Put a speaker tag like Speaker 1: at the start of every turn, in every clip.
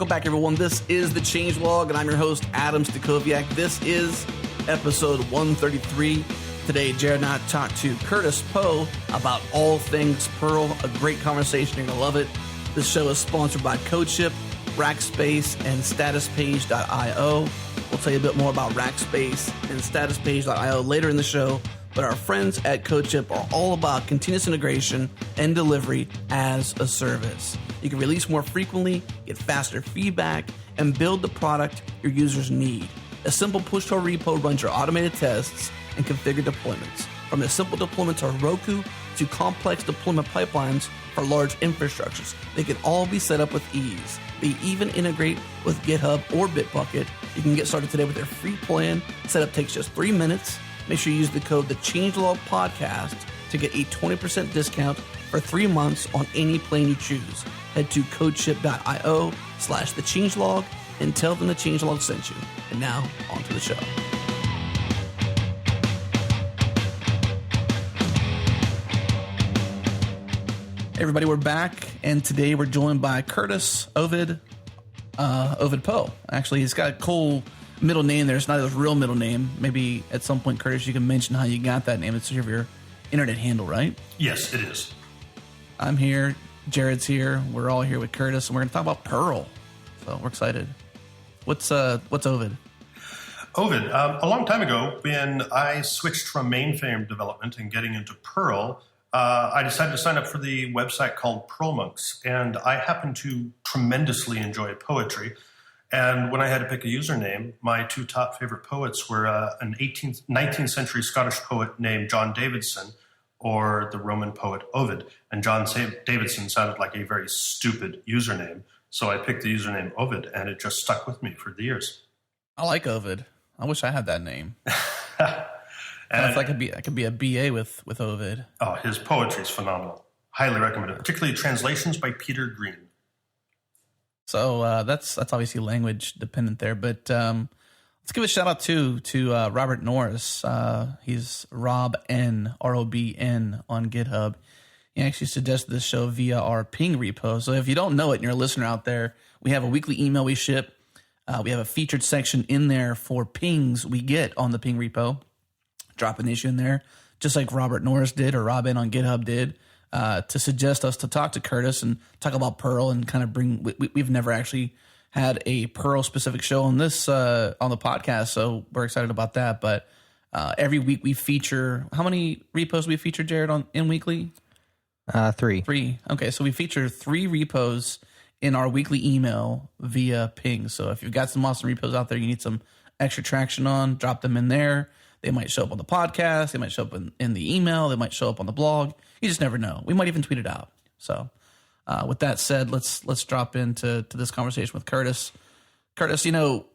Speaker 1: Welcome back, everyone. This is The Changelog, and I'm your host, Adam Stacoviak. This is episode 133. Today, Jerod and I talked to Curtis Poe about all things Perl. A great conversation. You're going to love it. This show is sponsored by CodeShip, Rackspace, and StatusPage.io. We'll tell you a bit more about Rackspace and StatusPage.io later in the show, but our friends at CodeShip are all about continuous integration and delivery as a service. You can release more frequently, get faster feedback, and build the product your users need. A simple push to a repo runs your automated tests and configure deployments. From a simple deployment to Heroku to complex deployment pipelines for large infrastructures, they can all be set up with ease. They even integrate with GitHub or Bitbucket. You can get started today with their free plan. Setup takes just 3 minutes. Make sure you use the code TheChangelogPodcast to get a 20% discount for 3 months on any plan you choose. Head to codeship.io/thechangelog and tell them the Changelog sent you. And now, on to the show. Hey everybody, we're back, and today we're joined by Curtis Ovid Poe. Actually, he's got a cool middle name there. It's not his real middle name. Maybe at some point, Curtis, you can mention how you got that name. It's sort of your internet handle, right?
Speaker 2: Yes, it is.
Speaker 1: I'm here. Jerod's here. We're all here with Curtis, and we're going to talk about Perl. So we're excited. What's Ovid?
Speaker 2: Ovid. A long time ago, when I switched from mainframe development and getting into Perl, I decided to sign up for the website called Perl Monks, and I happen to tremendously enjoy poetry. And when I had to pick a username, my two top favorite poets were an 19th century Scottish poet named John Davidson, or the Roman poet Ovid. And John Davidson sounded like a very stupid username, so I picked the username Ovid, and it just stuck with me for the years.
Speaker 1: I like Ovid. I wish I had that name. And I could be a BA with Ovid.
Speaker 2: Oh, his poetry is phenomenal. Highly recommend it, particularly translations by Peter Green.
Speaker 1: So that's obviously language dependent there, but let's give a shout out to Robert Norris. He's Rob N, ROBN on GitHub. He actually suggested this show via our ping repo. So if you don't know it and you're a listener out there, we have a weekly email we ship. We have a featured section in there for pings we get on the ping repo. Drop an issue in there, just like Robert Norris did or Rob N on GitHub did, to suggest us to talk to Curtis and talk about Perl and kind of bring. We've never actually had a Perl specific show on this on the podcast, so we're excited about that. But every week we feature, how many repos we feature, Jerod, in weekly?
Speaker 3: 3.
Speaker 1: 3. Okay, so we feature 3 repos in our weekly email via ping. So if you've got some awesome repos out there you need some extra traction on, drop them in there. They might show up on the podcast. They might show up in the email. They might show up on the blog. You just never know. We might even tweet it out. So with that said, let's drop into this conversation with Curtis. Curtis, Jerod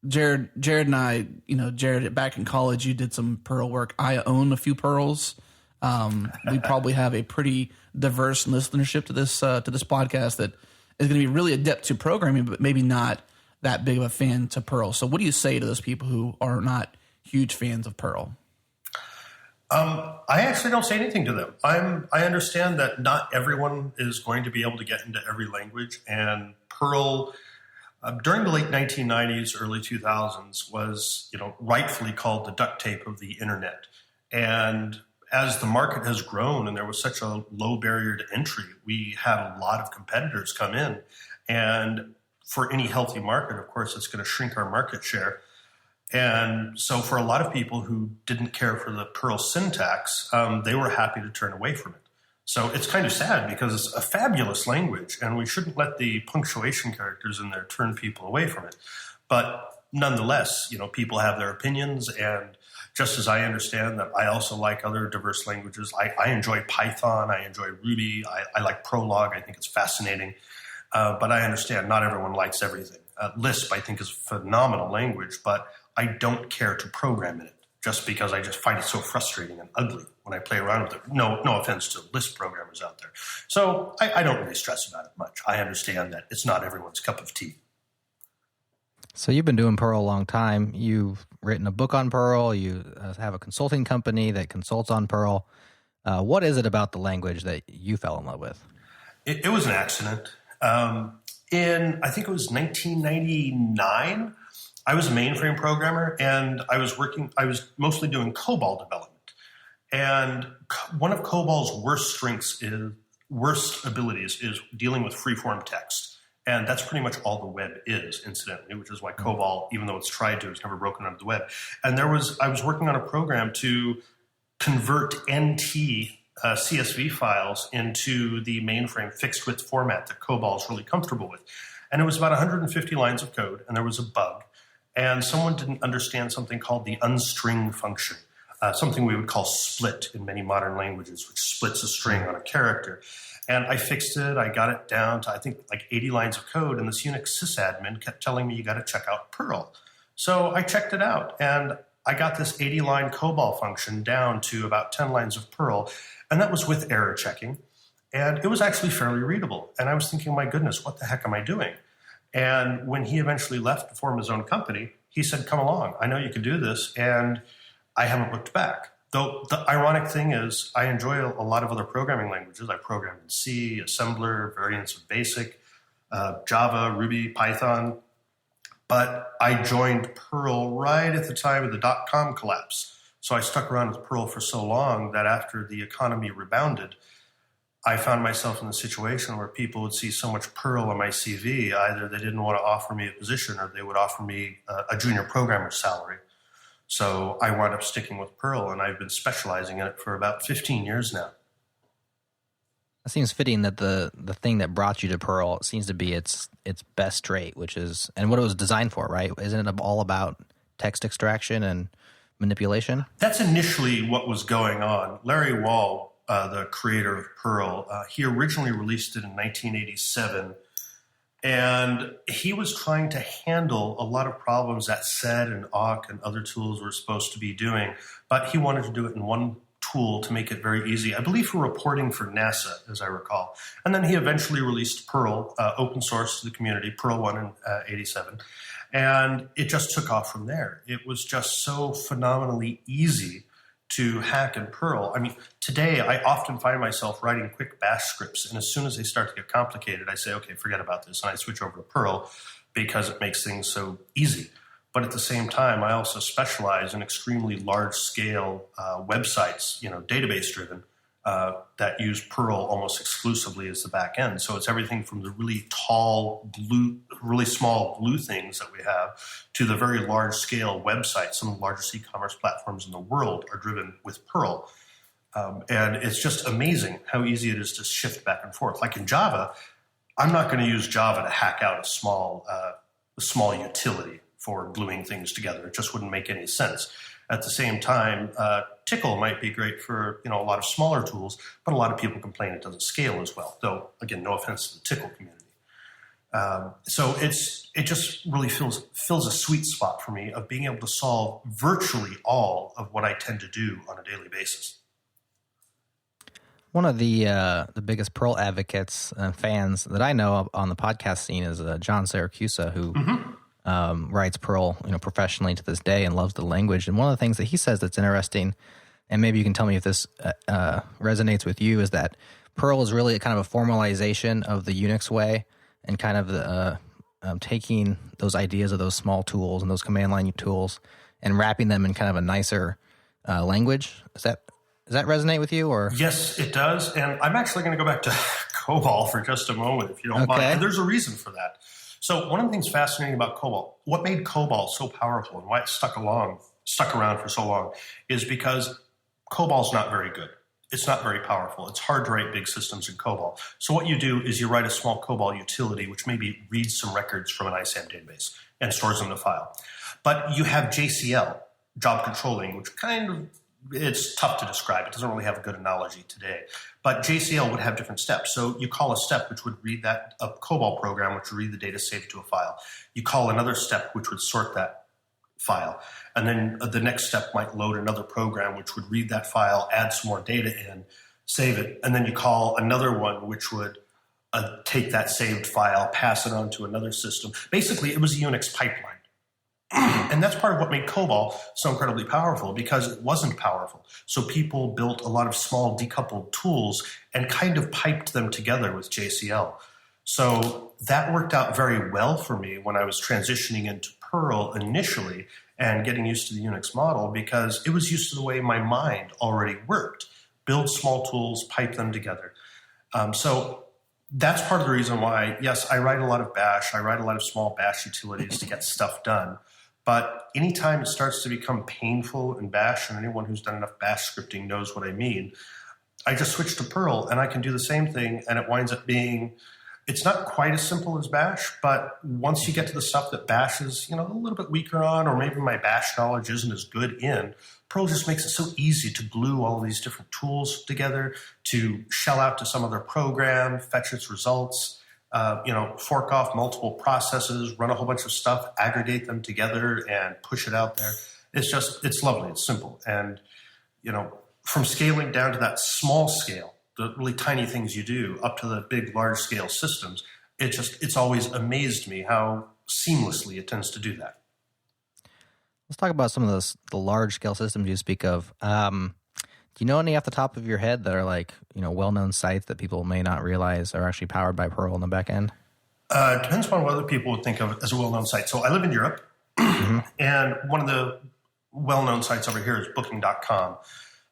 Speaker 1: and I, Jerod, back in college, you did some Perl work. I own a few Perls. We probably have a pretty diverse listenership to this podcast that is going to be really adept to programming, but maybe not that big of a fan to Perl. So what do you say to those people who are not huge fans of Perl?
Speaker 2: I actually don't say anything to them. I understand that not everyone is going to be able to get into every language, and Perl during the late 1990s, early 2000s was, rightfully called the duct tape of the internet. And as the market has grown and there was such a low barrier to entry, we had a lot of competitors come in. And for any healthy market, of course, it's going to shrink our market share. And so for a lot of people who didn't care for the Perl syntax, they were happy to turn away from it. So it's kind of sad because it's a fabulous language and we shouldn't let the punctuation characters in there turn people away from it. But nonetheless, people have their opinions, and just as I understand that I also like other diverse languages, I enjoy Python, I enjoy Ruby, I like Prolog, I think it's fascinating. But I understand not everyone likes everything. Lisp, I think, is a phenomenal language, but I don't care to program in it just because I just find it so frustrating and ugly when I play around with it. No offense to Lisp programmers out there. So I don't really stress about it much. I understand that it's not everyone's cup of tea.
Speaker 3: So you've been doing Perl a long time. You've written a book on Perl. You have a consulting company that consults on Perl. What is it about the language that you fell in love with?
Speaker 2: It was an accident. I think it was 1999. I was a mainframe programmer, and I was mostly doing COBOL development. And one of COBOL's worst abilities is dealing with freeform text. And that's pretty much all the web is, incidentally, which is why COBOL, even though it's tried to, has never broken onto the web. And I was working on a program to convert NT CSV files into the mainframe fixed width format that COBOL is really comfortable with. And it was about 150 lines of code, and there was a bug. And someone didn't understand something called the unstring function, something we would call split in many modern languages, which splits a string on a character. And I fixed it. I got it down to, I think, like 80 lines of code. And this Unix sysadmin kept telling me, you got to check out Perl. So I checked it out. And I got this 80-line COBOL function down to about 10 lines of Perl. And that was with error checking. And it was actually fairly readable. And I was thinking, my goodness, what the heck am I doing? And when he eventually left to form his own company, he said, come along. I know you can do this. And I haven't looked back. Though the ironic thing is, I enjoy a lot of other programming languages. I program in C, assembler, variants of BASIC, Java, Ruby, Python. But I joined Perl right at the time of the dot-com collapse. So I stuck around with Perl for so long that after the economy rebounded, I found myself in the situation where people would see so much Perl on my CV, either they didn't want to offer me a position or they would offer me a junior programmer's salary. So I wound up sticking with Perl, and I've been specializing in it for about 15 years now.
Speaker 3: It seems fitting that the thing that brought you to Perl seems to be its best trait, which is, and what it was designed for, right? Isn't it all about text extraction and manipulation? That's
Speaker 2: initially what was going on. Larry Wall, the creator of Perl, he originally released it in 1987. And he was trying to handle a lot of problems that SED and awk and other tools were supposed to be doing, but he wanted to do it in one tool to make it very easy, I believe for reporting for NASA, as I recall. And then he eventually released Perl, open source to the community, Perl 1 in 87, and it just took off from there. It was just so phenomenally easy to hack in Perl. I mean, today I often find myself writing quick bash scripts, and as soon as they start to get complicated, I say, okay, forget about this, and I switch over to Perl because it makes things so easy. But at the same time, I also specialize in extremely large-scale websites, database-driven, that use Perl almost exclusively as the back end. So it's everything from the really tall, really small glue things that we have to the very large-scale websites. Some of the largest e-commerce platforms in the world are driven with Perl. And it's just amazing how easy it is to shift back and forth. Like in Java, I'm not going to use Java to hack out a small utility for gluing things together. It just wouldn't make any sense. At the same time, Tickle might be great for a lot of smaller tools, but a lot of people complain it doesn't scale as well. Though, again, no offense to the Tickle community. So it just really fills a sweet spot for me of being able to solve virtually all of what I tend to do on a daily basis.
Speaker 3: One of the biggest Perl advocates and fans that I know on the podcast scene is John Siracusa, who writes Perl, professionally to this day and loves the language. And one of the things that he says that's interesting, and maybe you can tell me if this resonates with you, is that Perl is really a kind of a formalization of the Unix way and kind of the taking those ideas of those small tools and those command line tools and wrapping them in kind of a nicer language. Does that resonate with you? Or
Speaker 2: yes, it does. And I'm actually going to go back to COBOL for just a moment, if you don't mind. And there's a reason for that. So one of the things fascinating about COBOL, what made COBOL so powerful and why it stuck around for so long, is because COBOL's not very good. It's not very powerful. It's hard to write big systems in COBOL. So what you do is you write a small COBOL utility, which maybe reads some records from an ISAM database and stores them in a file. But you have JCL, job controlling, which it's tough to describe. It doesn't really have a good analogy today. But JCL would have different steps. So you call a step which would read a COBOL program, which would read the data saved to a file. You call another step which would sort that file. And then the next step might load another program which would read that file, add some more data in, save it. And then you call another one which would take that saved file, pass it on to another system. Basically, it was a Unix pipeline. And that's part of what made COBOL so incredibly powerful, because it wasn't powerful. So people built a lot of small decoupled tools and kind of piped them together with JCL. So that worked out very well for me when I was transitioning into Perl initially and getting used to the Unix model, because it was used to the way my mind already worked. Build small tools, pipe them together. So that's part of the reason why, yes, I write a lot of bash. I write a lot of small bash utilities to get stuff done. But anytime it starts to become painful in bash, and anyone who's done enough bash scripting knows what I mean, I just switch to Perl and I can do the same thing, and it winds up being, it's not quite as simple as bash, but once you get to the stuff that bash is, a little bit weaker on, or maybe my bash knowledge isn't as good in, Perl just makes it so easy to glue all these different tools together, to shell out to some other program, fetch its results, fork off multiple processes, run a whole bunch of stuff, aggregate them together, and push it out there. It's lovely. It's simple. And, from scaling down to that small scale, the really tiny things you do, up to the big, large-scale systems, it's always amazed me how seamlessly it tends to do that.
Speaker 3: Let's talk about some of the large-scale systems you speak of. Do you know any off the top of your head that are well-known sites that people may not realize are actually powered by Perl on the back end?
Speaker 2: It depends upon what other people would think of as a well-known site. So I live in Europe, and one of the well-known sites over here is Booking.com.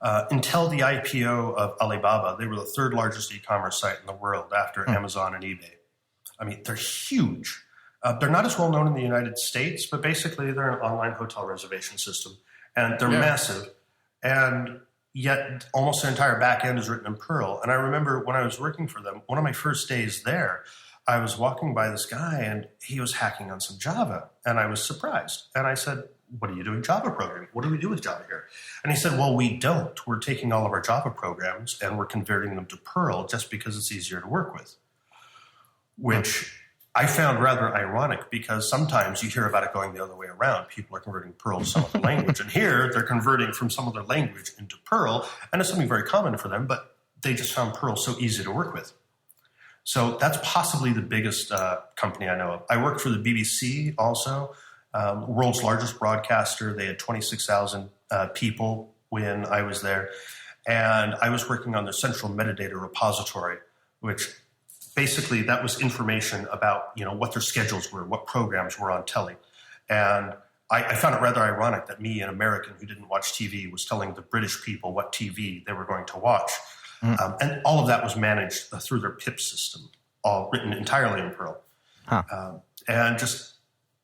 Speaker 2: Until the IPO of Alibaba, they were the third largest e-commerce site in the world after Amazon and eBay. I mean, they're huge. They're not as well known in the United States, but basically they're an online hotel reservation system, and they're massive. And yet almost the entire back end is written in Perl. And I remember when I was working for them, one of my first days there, I was walking by this guy and he was hacking on some Java, and I was surprised. And I said, "What are you doing Java programming? What do we do with Java here?" And he said, "Well, we don't. We're taking all of our Java programs and we're converting them to Perl just because it's easier to work with." Which I found rather ironic, because sometimes you hear about it going the other way around. People are converting Perl to some other language. And here they're converting from some other language into Perl. And it's something very common for them, but they just found Perl so easy to work with. So that's possibly the biggest company I know of. I work for the BBC also. World's largest broadcaster. They had 26,000 people when I was there. And I was working on their central metadata repository, which basically that was information about, what their schedules were, what programs were on telly. And I found it rather ironic that me, an American who didn't watch TV, was telling the British people what TV they were going to watch. And all of that was managed through their PIP system, all written entirely in Perl. And just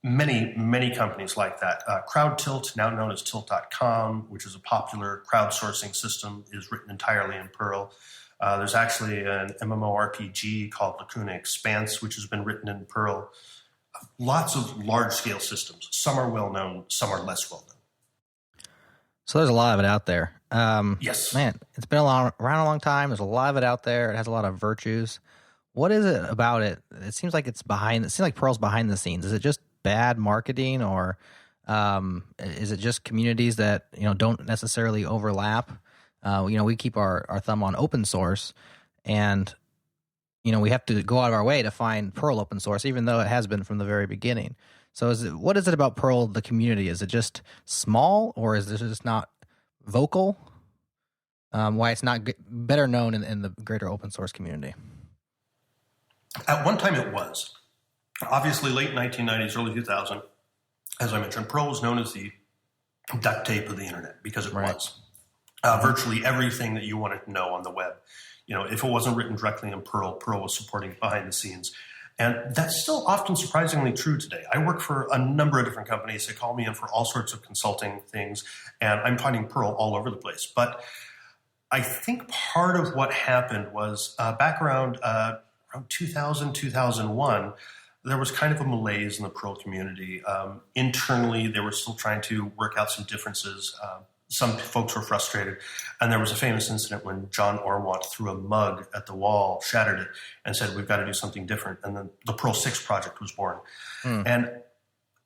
Speaker 2: many, many companies like that. CrowdTilt, now known as Tilt.com, which is a popular crowdsourcing system, is written entirely in Perl. There's actually an MMORPG called Lacuna Expanse, which has been written in Perl. Lots of large-scale systems. Some are well-known, some are less well-known.
Speaker 3: So there's a lot of it out there.
Speaker 2: Yes.
Speaker 3: Man, it's been around a long time. There's a lot of it out there. It has a lot of virtues. What is it about it? It seems like Perl's behind the scenes. Is it just bad marketing, or is it just communities that don't necessarily overlap? We keep our thumb on open source, and we have to go out of our way to find Perl open source, even though it has been from the very beginning. So what is it about Perl, the community? Is it just small, or is it just not vocal? Why it's not better known in the greater open source community?
Speaker 2: At one time it was. Obviously, late 1990s, early 2000, as I mentioned, Perl was known as the duct tape of the internet, because it was. Virtually everything that you wanted to know on the web. If it wasn't written directly in Perl, Perl was supporting behind the scenes. And that's still often surprisingly true today. I work for a number of different companies. They call me in for all sorts of consulting things, and I'm finding Perl all over the place. But I think part of what happened was back around 2000, 2001, there was kind of a malaise in the Perl community. Internally, they were still trying to work out some differences. Some folks were frustrated. And there was a famous incident when John Orwant threw a mug at the wall, shattered it, and said, "We've got to do something different." And then the Perl 6 project was born. And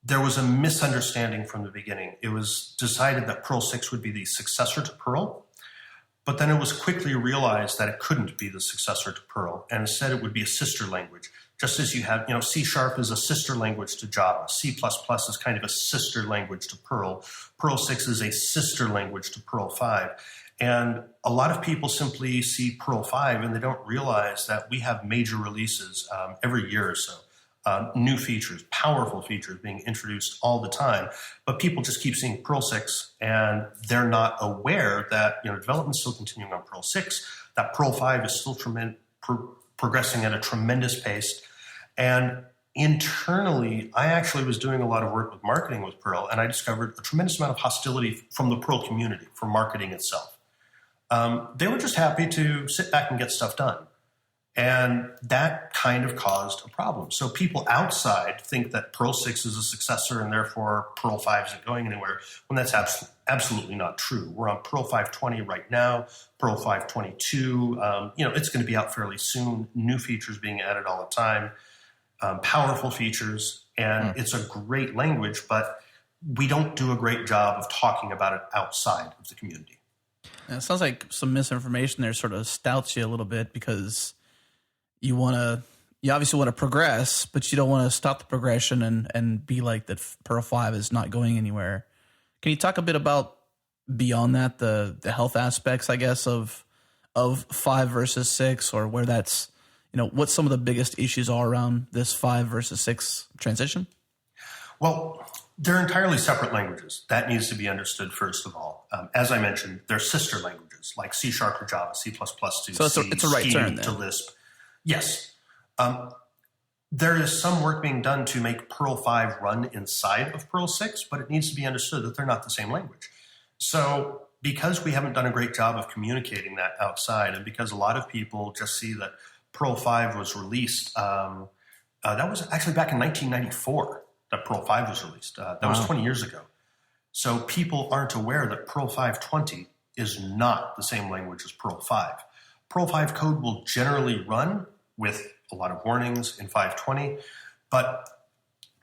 Speaker 2: there was a misunderstanding from the beginning. It was decided that Perl 6 would be the successor to Perl, but then it was quickly realized that it couldn't be the successor to Perl, and instead it would be a sister language. Just as you have, C# is a sister language to Java. C++ is kind of a sister language to Perl. Perl 6 is a sister language to Perl 5. And a lot of people simply see Perl 5 and they don't realize that we have major releases every year or so. New features, powerful features being introduced all the time. But people just keep seeing Perl 6 and they're not aware that development is still continuing on Perl 6, that Perl 5 is still progressing at a tremendous pace. And internally, I actually was doing a lot of work with marketing with Perl, and I discovered a tremendous amount of hostility from the Perl community for marketing itself. They were just happy to sit back and get stuff done. And that kind of caused a problem. So people outside think that Perl 6 is a successor and therefore Perl 5 isn't going anywhere, when that's absolutely not true. We're on Perl 5.20 right now, Perl 5.22. It's going to be out fairly soon. New features being added all the time, powerful features, and it's a great language, but we don't do a great job of talking about it outside of the community.
Speaker 1: It sounds like some misinformation there sort of stouts you a little bit, because you obviously want to progress, but you don't want to stop the progression and be like that Perl 5 is not going anywhere. Can you talk a bit about beyond that, the health aspects, I guess, of 5 versus 6, or where that's, what some of the biggest issues are around this 5 versus 6 transition?
Speaker 2: Well, they're entirely separate languages. That needs to be understood first of all. As I mentioned, they're sister languages like C# to Java, C++ to
Speaker 1: so it's a right turn then.
Speaker 2: To Lisp. Yes. There is some work being done to make Perl 5 run inside of Perl 6, but it needs to be understood that they're not the same language. So because we haven't done a great job of communicating that outside, and because a lot of people just see that Perl 5 was released, that was actually back in 1994 that Perl 5 was released. That was 20 years ago. So people aren't aware that Perl 5.20 is not the same language as Perl 5. Perl 5 code will generally run with a lot of warnings in 5.20, but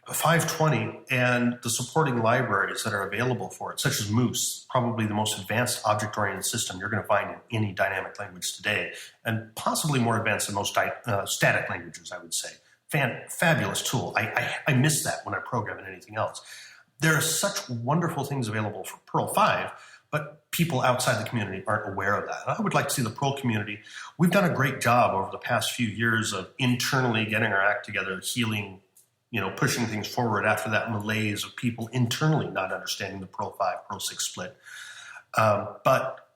Speaker 2: 5.20 and the supporting libraries that are available for it, such as Moose, probably the most advanced object-oriented system you're going to find in any dynamic language today, and possibly more advanced than most static languages, I would say. Fabulous tool. I miss that when I program in anything else. There are such wonderful things available for Perl 5, but people outside the community aren't aware of that. And I would like to see the Perl community. We've done a great job over the past few years of internally getting our act together, healing, pushing things forward after that malaise of people internally not understanding the Perl 5, Perl 6 split. But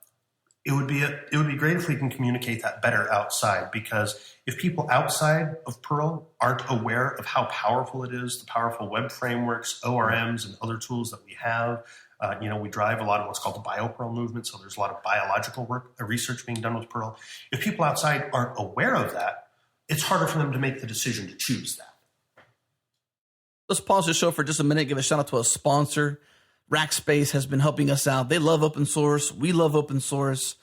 Speaker 2: it would be great if we can communicate that better outside, because if people outside of Perl aren't aware of how powerful it is, the powerful web frameworks, ORMs, and other tools that we have, we drive a lot of what's called the BioPerl movement, so there's a lot of biological work, research being done with Perl. If people outside aren't aware of that, it's harder for them to make the decision to choose that.
Speaker 1: Let's pause the show for just a minute, give a shout out to a sponsor. Rackspace has been helping us out. They love open source. We love open source.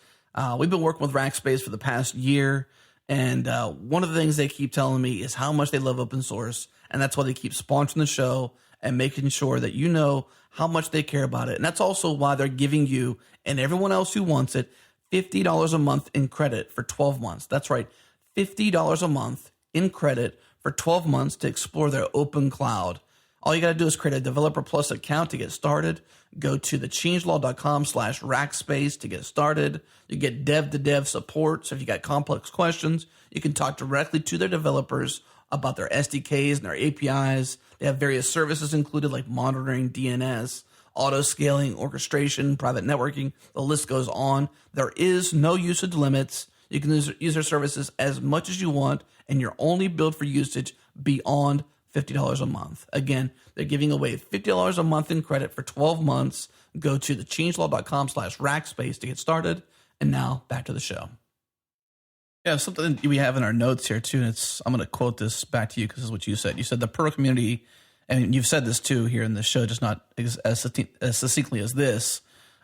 Speaker 1: We've been working with Rackspace for the past year, and one of the things they keep telling me is how much they love open source, and that's why they keep sponsoring the show and making sure that you know how much they care about it. And that's also why they're giving you and everyone else who wants it $50 a month in credit for 12 months. That's right, $50 a month in credit for 12 months to explore their open cloud. All you got to do is create a Developer Plus account to get started. Go to thechangelog.com/Rackspace to get started. You get dev-to-dev support. So if you got complex questions, you can talk directly to their developers about their SDKs and their APIs. They have various services included like monitoring, DNS, auto-scaling, orchestration, private networking. The list goes on. There is no usage limits. You can use their services as much as you want, and you're only billed for usage beyond $50 a month. Again, they're giving away $50 a month in credit for 12 months. Go to thechangelog.com/Rackspace to get started. And now back to the show. Yeah, something we have in our notes here too, and I'm going to quote this back to you because this is what you said. You said the Perl community, and you've said this too here in the show, just not as succinctly as this.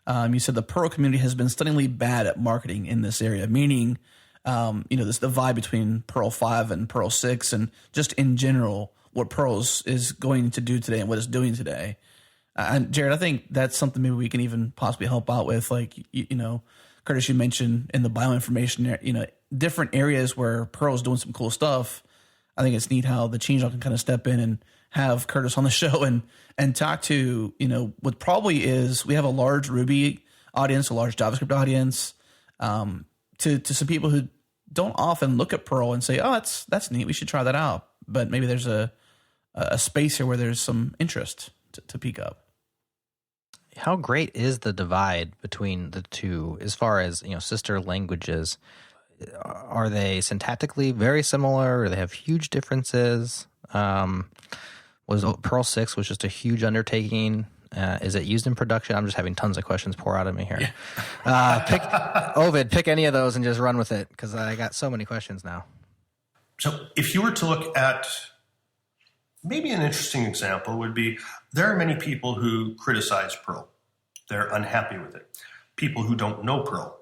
Speaker 1: You said the Perl community has been stunningly bad at marketing in this area, meaning, this divide between Perl 5 and Perl 6, and just in general, what Perl is going to do today and what it's doing today. And Jerod, I think that's something maybe we can even possibly help out with. Like, Curtis, you mentioned in the bioinformation, different areas where Perl is doing some cool stuff. I think it's neat how the changelog can kind of step in and have Curtis on the show and talk to, what probably is, we have a large Ruby audience, a large JavaScript audience, to some people who don't often look at Perl and say, oh, that's neat, we should try that out. But maybe there's a space here where there's some interest to peek up.
Speaker 3: How great is the divide between the two as far as, sister languages? Are they syntactically very similar, or they have huge differences? Was Perl 6 was just a huge undertaking? Is it used in production? I'm just having tons of questions pour out of me here. Yeah. Ovid, pick any of those and just run with it, because I got so many questions now.
Speaker 2: So if you were to look at, maybe an interesting example would be, there are many people who criticize Perl. They're unhappy with it. People who don't know Perl,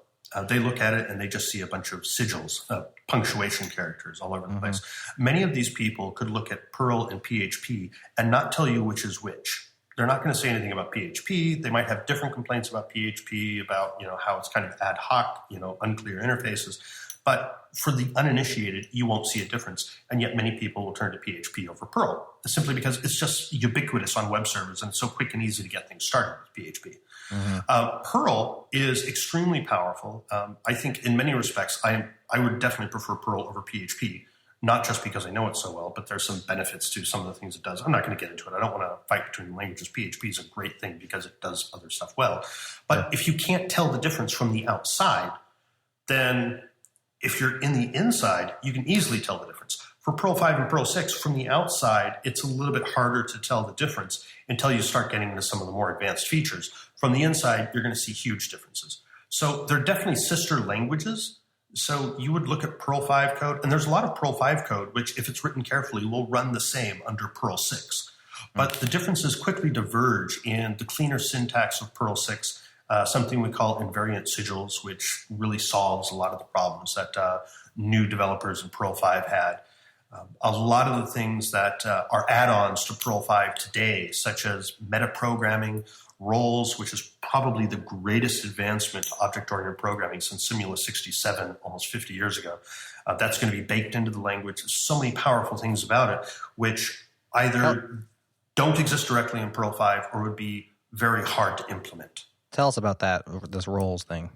Speaker 2: they look at it and they just see a bunch of sigils, punctuation characters all over the place. Many of these people could look at Perl and PHP and not tell you which is which. They're not going to say anything about PHP. They might have different complaints about PHP, about how it's kind of ad hoc, unclear interfaces. But for the uninitiated, you won't see a difference. And yet many people will turn to PHP over Perl, simply because it's just ubiquitous on web servers and it's so quick and easy to get things started with PHP. Perl is extremely powerful. I think in many respects, I would definitely prefer Perl over PHP, not just because I know it so well, but there's some benefits to some of the things it does. I'm not going to get into it. I don't want to fight between the languages. PHP is a great thing because it does other stuff well. But if you can't tell the difference from the outside, then if you're in the inside, you can easily tell the difference. For Perl 5 and Perl 6, from the outside, it's a little bit harder to tell the difference until you start getting into some of the more advanced features. From the inside, you're going to see huge differences. So they're definitely sister languages. So you would look at Perl 5 code, and there's a lot of Perl 5 code, which if it's written carefully, will run the same under Perl 6. But the differences quickly diverge in the cleaner syntax of Perl 6, something we call invariant sigils, which really solves a lot of the problems that new developers in Perl 5 had. A lot of the things that are add-ons to Perl 5 today, such as metaprogramming, roles, which is probably the greatest advancement to object-oriented programming since Simula 67, almost 50 years ago. That's going to be baked into the language. There's so many powerful things about it, which either don't exist directly in Perl 5 or would be very hard to implement.
Speaker 3: Tell us about that, this roles thing.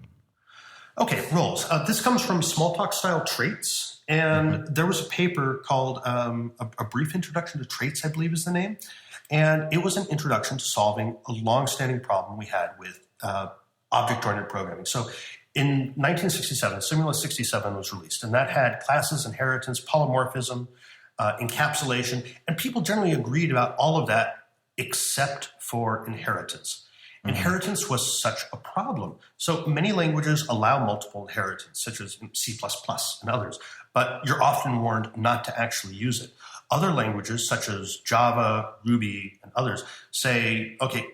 Speaker 2: Okay, roles. This comes from Smalltalk-style traits, and there was a paper called A Brief Introduction to Traits, I believe is the name, and it was an introduction to solving a long-standing problem we had with object-oriented programming. So in 1967, Simula 67 was released, and that had classes, inheritance, polymorphism, encapsulation, and people generally agreed about all of that except for inheritance. Inheritance was such a problem. So many languages allow multiple inheritance, such as C++ and others, but you're often warned not to actually use it. Other languages, such as Java, Ruby, and others, say, okay,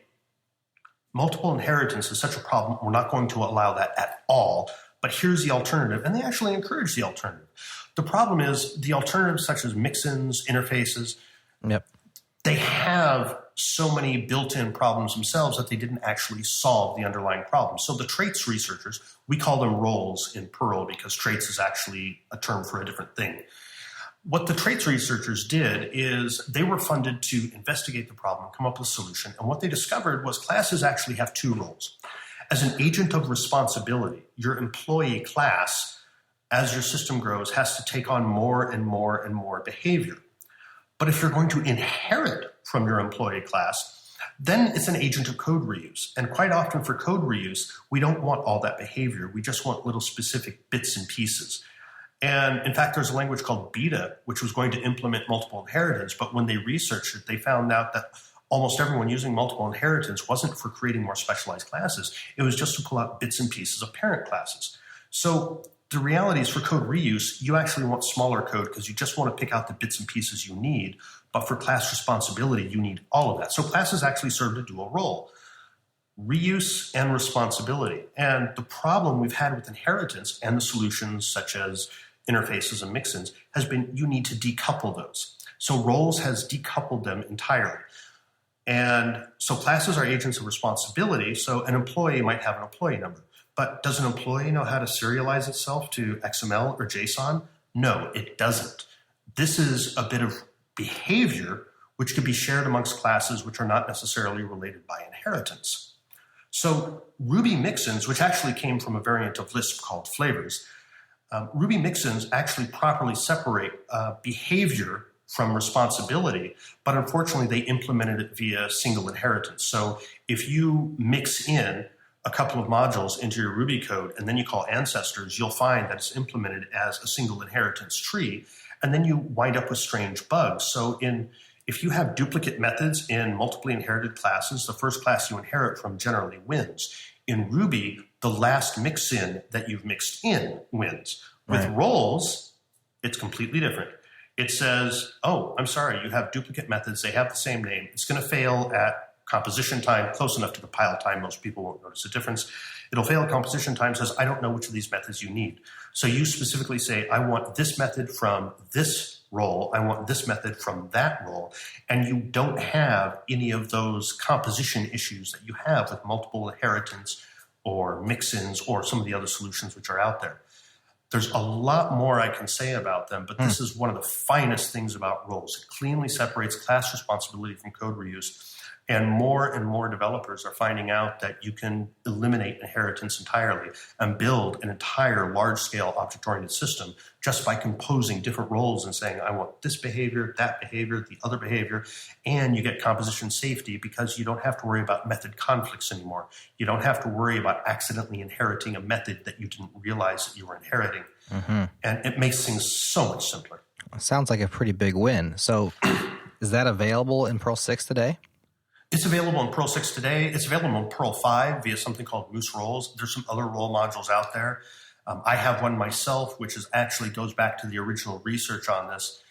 Speaker 2: multiple inheritance is such a problem, we're not going to allow that at all, but here's the alternative, and they actually encourage the alternative. The problem is the alternatives, such as mix-ins, interfaces, they have so many built-in problems themselves that they didn't actually solve the underlying problem. So the traits researchers, we call them roles in Perl because traits is actually a term for a different thing. What the traits researchers did is they were funded to investigate the problem, come up with a solution, and what they discovered was classes actually have two roles. As an agent of responsibility, your employee class, as your system grows, has to take on more and more and more behavior. But if you're going to inherit from your employee class, then it's an agent of code reuse. And quite often for code reuse, we don't want all that behavior. We just want little specific bits and pieces. And in fact, there's a language called Beta, which was going to implement multiple inheritance. But when they researched it, they found out that almost everyone using multiple inheritance wasn't for creating more specialized classes. It was just to pull out bits and pieces of parent classes. So the reality is for code reuse, you actually want smaller code because you just want to pick out the bits and pieces you need. But for class responsibility, you need all of that. So classes actually serve a dual role, reuse and responsibility. And the problem we've had with inheritance and the solutions such as interfaces and mix-ins has been you need to decouple those. So roles has decoupled them entirely. And so classes are agents of responsibility. So an employee might have an employee number. But does an employee know how to serialize itself to XML or JSON? No, it doesn't. This is a bit of behavior which could be shared amongst classes which are not necessarily related by inheritance. So Ruby mixins, which actually came from a variant of Lisp called flavors, Ruby mixins actually properly separate behavior from responsibility, but unfortunately they implemented it via single inheritance. So if you mix in a couple of modules into your Ruby code and then you call ancestors, you'll find that it's implemented as a single inheritance tree, and then you wind up with strange bugs. So if you have duplicate methods in multiply inherited classes, the first class you inherit from generally wins. In Ruby, the last mix-in that you've mixed in wins. With roles, it's completely different. It says, oh, I'm sorry, you have duplicate methods. They have the same name. It's going to fail at composition time, close enough to compile time. Most people won't notice a difference. It'll fail at composition time, says, I don't know which of these methods you need. So you specifically say, I want this method from this role. I want this method from that role. And you don't have any of those composition issues that you have with multiple inheritance or mix-ins or some of the other solutions which are out there. There's a lot more I can say about them, but this is one of the finest things about roles. It cleanly separates class responsibility from code reuse. And more developers are finding out that you can eliminate inheritance entirely and build an entire large-scale object-oriented system just by composing different roles and saying, I want this behavior, that behavior, the other behavior, and you get composition safety because you don't have to worry about method conflicts anymore. You don't have to worry about accidentally inheriting a method that you didn't realize that you were inheriting. And it makes things so much simpler.
Speaker 3: Sounds like a pretty big win. So is that available in Perl 6 today?
Speaker 2: It's available in Perl 6 today. It's available in Perl 5 via something called Moose Roles. There's some other role modules out there. I have one myself, which actually goes back to the original research on this.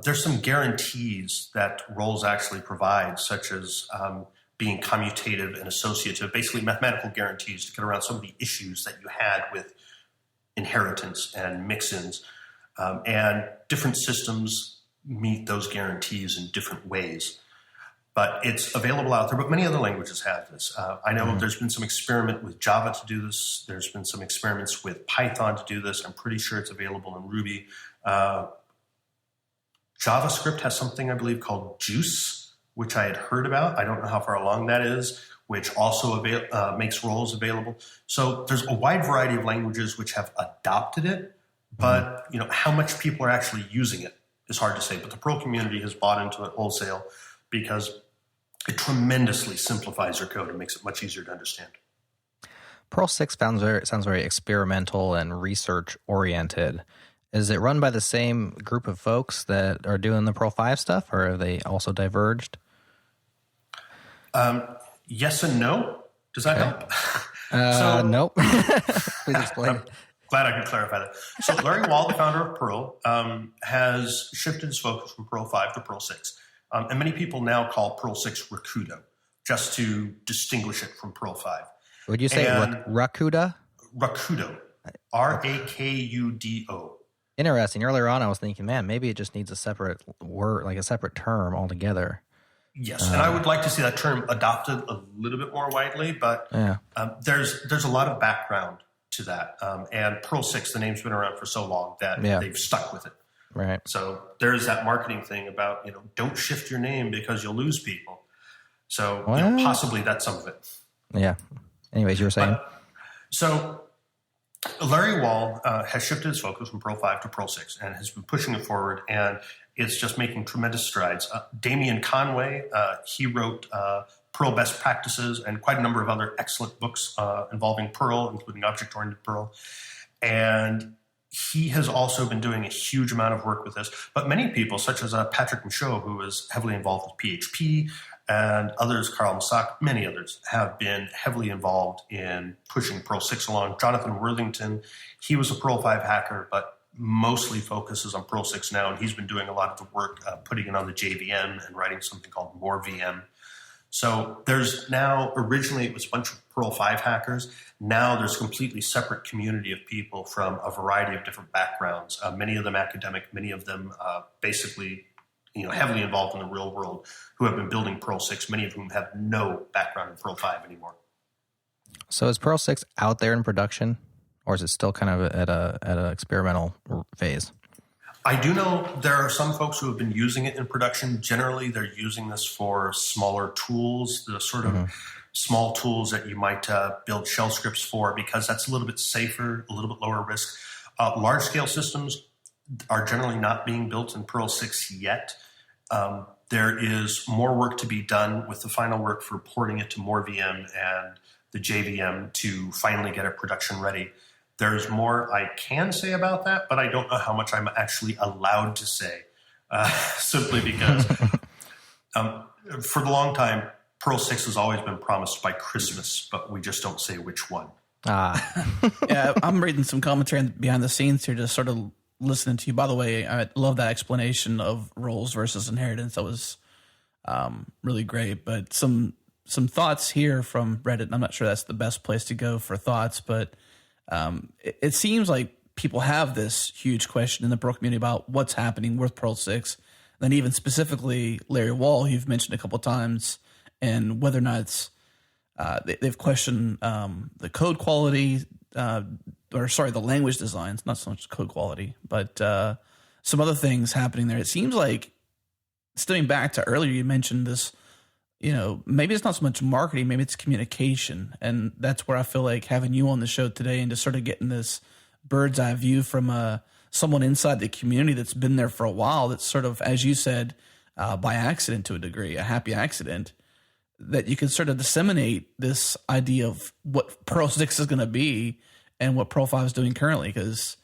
Speaker 2: There's some guarantees that roles actually provide, such as being commutative and associative, basically mathematical guarantees to get around some of the issues that you had with inheritance and mix-ins. And different systems meet those guarantees in different ways. But it's available out there, but many other languages have this. I know there's been some experiment with Java to do this. There's been some experiments with Python to do this. I'm pretty sure it's available in Ruby. JavaScript has something, I believe, called Juice, which I had heard about. I don't know how far along that is, which also makes roles available. So there's a wide variety of languages which have adopted it, but how much people are actually using it is hard to say. But the Perl community has bought into it wholesale because it tremendously simplifies your code and makes it much easier to understand.
Speaker 3: Perl 6 sounds very experimental and research-oriented. Is it run by the same group of folks that are doing the Perl 5 stuff, or have they also diverged?
Speaker 2: Yes and no. Does that help?
Speaker 3: Nope. Please explain.
Speaker 2: Glad I could clarify that. So Larry Wall, the founder of Perl, has shifted his focus from Perl 5 to Perl 6. And many people now call Perl 6 Rakudo, just to distinguish it from Perl 5.
Speaker 3: Would you say Rakuda?
Speaker 2: Rakudo. Rakudo.
Speaker 3: Interesting. Earlier on, I was thinking, man, maybe it just needs a separate word, like a separate term altogether.
Speaker 2: Yes, and I would like to see that term adopted a little bit more widely, but there's a lot of background to that. And Perl 6, the name's been around for so long that they've stuck with it.
Speaker 3: Right.
Speaker 2: So there's that marketing thing about, don't shift your name because you'll lose people. So possibly that's some of it.
Speaker 3: Yeah. Anyways, you were saying?
Speaker 2: So Larry Wall has shifted his focus from Perl 5 to Perl 6 and has been pushing it forward, and it's just making tremendous strides. Damian Conway, he wrote Perl Best Practices and quite a number of other excellent books involving Perl, including object-oriented Perl. And he has also been doing a huge amount of work with this. But many people, such as Patrick Michaud, who is heavily involved with PHP, and others, Carl Massac, many others, have been heavily involved in pushing Perl 6 along. Jonathan Worthington, he was a Perl 5 hacker, but mostly focuses on Perl 6 now, and he's been doing a lot of the work putting it on the JVM and writing something called MoreVM. So there's now, originally it was a bunch of Perl 5 hackers. Now there's a completely separate community of people from a variety of different backgrounds, many of them academic, many of them basically heavily involved in the real world, who have been building Perl 6, many of whom have no background in Perl 5 anymore.
Speaker 3: So is Perl 6 out there in production, or is it still kind of at an experimental phase?
Speaker 2: I do know there are some folks who have been using it in production. Generally, they're using this for smaller tools, the sort of small tools that you might build shell scripts for, because that's a little bit safer, a little bit lower risk. Large-scale systems are generally not being built in Perl 6 yet. There is more work to be done with the final work for porting it to MoreVM and the JVM to finally get it production ready. There's more I can say about that, but I don't know how much I'm actually allowed to say, simply because for the long time, Perl 6 has always been promised by Christmas, but we just don't say which one.
Speaker 1: Yeah, I'm reading some commentary behind the scenes here, just sort of listening to you. By the way, I love that explanation of roles versus inheritance. That was really great. But some thoughts here from Reddit. I'm not sure that's the best place to go for thoughts, but it seems like people have this huge question in the Perl community about what's happening with Perl 6. Then even specifically Larry Wall, who you've mentioned a couple of times, and whether or not it's they've questioned the code quality, the language designs, not so much code quality, but some other things happening there. It seems like, stemming back to earlier, you mentioned this, maybe it's not so much marketing, maybe it's communication. And that's where I feel like having you on the show today and just sort of getting this bird's eye view from someone inside the community that's been there for a while, that's sort of, as you said, by accident to a degree, a happy accident, that you can sort of disseminate this idea of what Perl 6 is going to be and what Perl 5 is doing currently. Because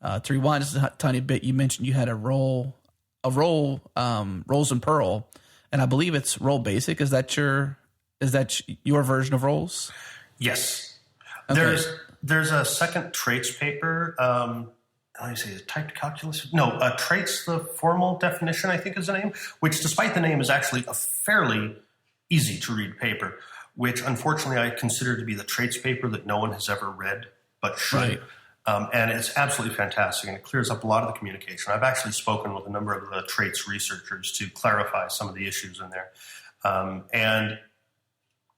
Speaker 1: to rewind just a tiny bit, you mentioned you had roles in Perl, and I believe it's role basic. Is that your version of roles?
Speaker 2: Yes.
Speaker 1: Okay.
Speaker 2: There's a second traits paper. Let me see, is it typed calculus? No, traits, the formal definition, I think is the name, which despite the name is actually a fairly easy to read paper, which unfortunately I consider to be the traits paper that no one has ever read, but should.
Speaker 1: Right.
Speaker 2: And it's absolutely fantastic, and it clears up a lot of the communication. I've actually spoken with a number of the traits researchers to clarify some of the issues in there. And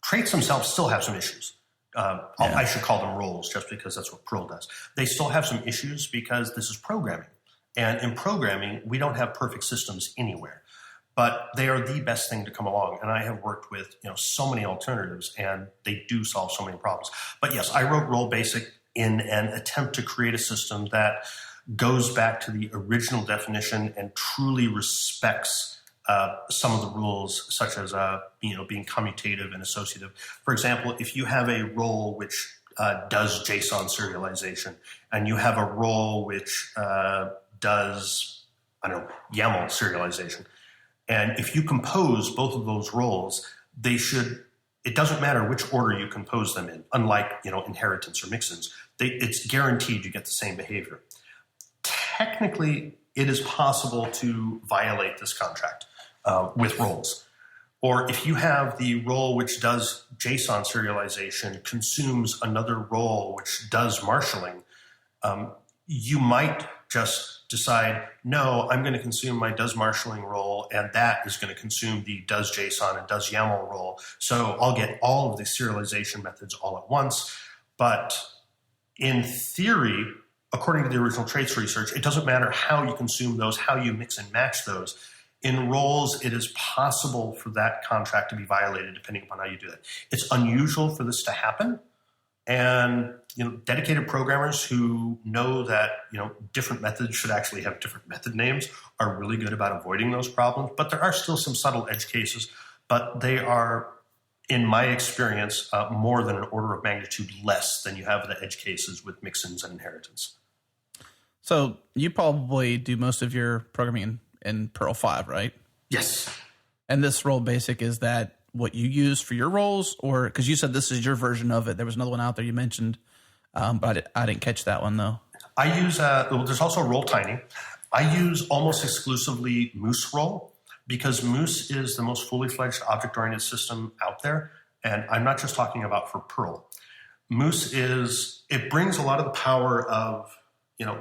Speaker 2: traits themselves still have some issues. I should call them roles just because that's what Perl does. They still have some issues because this is programming. And in programming, we don't have perfect systems anywhere. But they are the best thing to come along. And I have worked with so many alternatives, and they do solve so many problems. But yes, I wrote Role Basic in an attempt to create a system that goes back to the original definition and truly respects some of the rules, such as being commutative and associative. For example, if you have a role which does JSON serialization, and you have a role which does YAML serialization, and if you compose both of those roles, it doesn't matter which order you compose them in, unlike inheritance or mixins. It's guaranteed you get the same behavior. Technically, it is possible to violate this contract with roles. Or if you have the role which does JSON serialization consumes another role which does marshalling, you might just decide, no, I'm going to consume my does marshalling role, and that is going to consume the does JSON and does YAML role. So I'll get all of the serialization methods all at once. But in theory, according to the original traits research, it doesn't matter how you consume those, how you mix and match those. In roles, it is possible for that contract to be violated depending upon how you do that. It's unusual for this to happen. And dedicated programmers who know that different methods should actually have different method names are really good about avoiding those problems. But there are still some subtle edge cases, but they are, in my experience, more than an order of magnitude less than you have the edge cases with mixins and inheritance.
Speaker 1: So you probably do most of your programming in Perl 5, right?
Speaker 2: Yes.
Speaker 1: And this role basic, is that what you use for your roles? Or because you said this is your version of it. There was another one out there you mentioned, but I didn't catch that one, though.
Speaker 2: I use, there's also Roll Tiny. I use almost exclusively Moose Roll because Moose is the most fully fledged object-oriented system out there. And I'm not just talking about for Perl. Moose it brings a lot of the power of,